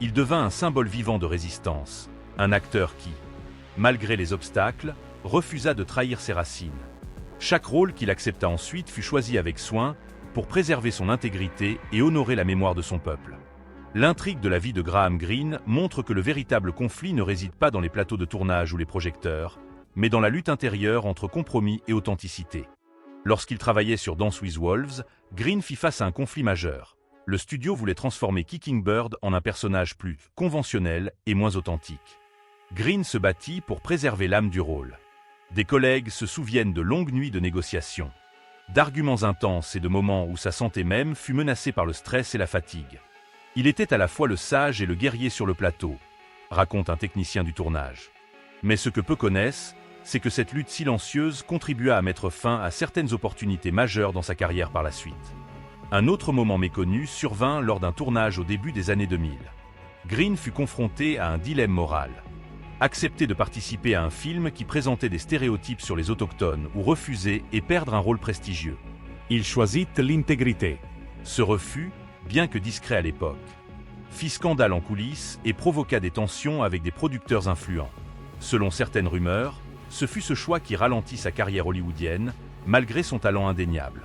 Il devint un symbole vivant de résistance, un acteur qui, malgré les obstacles, refusa de trahir ses racines. Chaque rôle qu'il accepta ensuite fut choisi avec soin pour préserver son intégrité et honorer la mémoire de son peuple. L'intrigue de la vie de Graham Greene montre que le véritable conflit ne réside pas dans les plateaux de tournage ou les projecteurs, mais dans la lutte intérieure entre compromis et authenticité. Lorsqu'il travaillait sur Dance with Wolves, Greene fit face à un conflit majeur. Le studio voulait transformer Kicking Bird en un personnage plus conventionnel et moins authentique. Greene se battit pour préserver l'âme du rôle. Des collègues se souviennent de longues nuits de négociations, d'arguments intenses et de moments où sa santé même fut menacée par le stress et la fatigue. Il était à la fois le sage et le guerrier sur le plateau, raconte un technicien du tournage. Mais ce que peu connaissent, c'est que cette lutte silencieuse contribua à mettre fin à certaines opportunités majeures dans sa carrière par la suite. Un autre moment méconnu survint lors d'un tournage au début des années 2000. Greene fut confronté à un dilemme moral. Accepter de participer à un film qui présentait des stéréotypes sur les autochtones ou refuser et perdre un rôle prestigieux. Il choisit l'intégrité. Ce refus, bien que discret à l'époque, fit scandale en coulisses et provoqua des tensions avec des producteurs influents. Selon certaines rumeurs, ce fut ce choix qui ralentit sa carrière hollywoodienne, malgré son talent indéniable.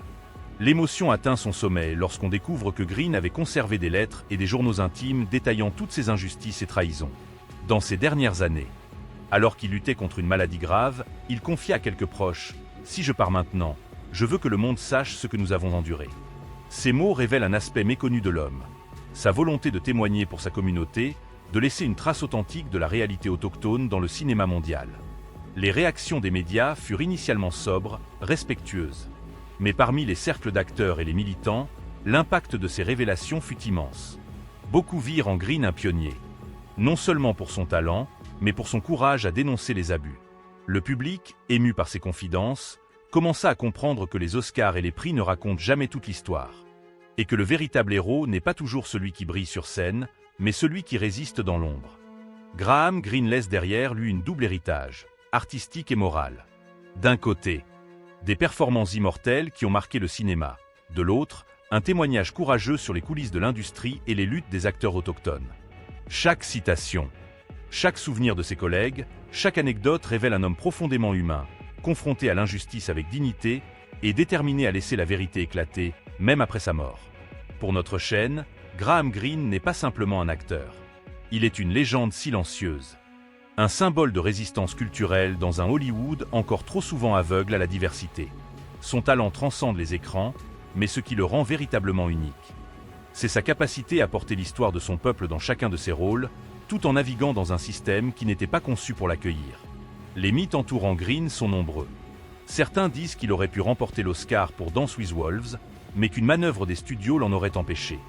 L'émotion atteint son sommet lorsqu'on découvre que Greene avait conservé des lettres et des journaux intimes détaillant toutes ses injustices et trahisons. Dans ses dernières années, alors qu'il luttait contre une maladie grave, il confia à quelques proches « Si je pars maintenant, je veux que le monde sache ce que nous avons enduré ». Ces mots révèlent un aspect méconnu de l'homme, sa volonté de témoigner pour sa communauté, de laisser une trace authentique de la réalité autochtone dans le cinéma mondial. Les réactions des médias furent initialement sobres, respectueuses. Mais parmi les cercles d'acteurs et les militants, l'impact de ces révélations fut immense. Beaucoup virent en Greene un pionnier, non seulement pour son talent, mais pour son courage à dénoncer les abus. Le public, ému par ses confidences, commença à comprendre que les Oscars et les prix ne racontent jamais toute l'histoire, et que le véritable héros n'est pas toujours celui qui brille sur scène, mais celui qui résiste dans l'ombre. Graham Greene laisse derrière lui une double héritage, artistique et moral. D'un côté, des performances immortelles qui ont marqué le cinéma. De l'autre, un témoignage courageux sur les coulisses de l'industrie et les luttes des acteurs autochtones. Chaque citation, chaque souvenir de ses collègues, chaque anecdote révèle un homme profondément humain, confronté à l'injustice avec dignité et déterminé à laisser la vérité éclater, même après sa mort. Pour notre chaîne, Graham Greene n'est pas simplement un acteur. Il est une légende silencieuse. Un symbole de résistance culturelle dans un Hollywood encore trop souvent aveugle à la diversité. Son talent transcende les écrans, mais ce qui le rend véritablement unique, c'est sa capacité à porter l'histoire de son peuple dans chacun de ses rôles, tout en naviguant dans un système qui n'était pas conçu pour l'accueillir. Les mythes entourant Greene sont nombreux. Certains disent qu'il aurait pu remporter l'Oscar pour Dance with Wolves, mais qu'une manœuvre des studios l'en aurait empêché.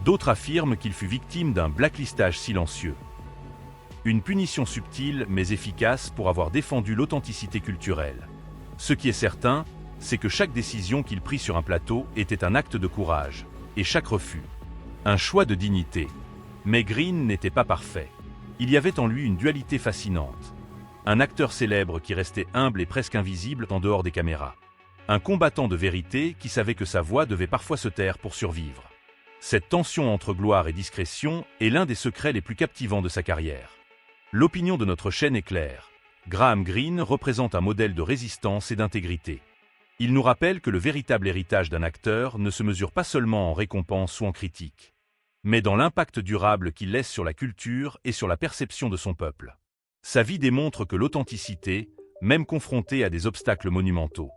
D'autres affirment qu'il fut victime d'un blacklistage silencieux. Une punition subtile mais efficace pour avoir défendu l'authenticité culturelle. Ce qui est certain, c'est que chaque décision qu'il prit sur un plateau était un acte de courage, et chaque refus, un choix de dignité. Mais Greene n'était pas parfait. Il y avait en lui une dualité fascinante. Un acteur célèbre qui restait humble et presque invisible en dehors des caméras. Un combattant de vérité qui savait que sa voix devait parfois se taire pour survivre. Cette tension entre gloire et discrétion est l'un des secrets les plus captivants de sa carrière. L'opinion de notre chaîne est claire. Graham Greene représente un modèle de résistance et d'intégrité. Il nous rappelle que le véritable héritage d'un acteur ne se mesure pas seulement en récompense ou en critique, mais dans l'impact durable qu'il laisse sur la culture et sur la perception de son peuple. Sa vie démontre que l'authenticité, même confrontée à des obstacles monumentaux,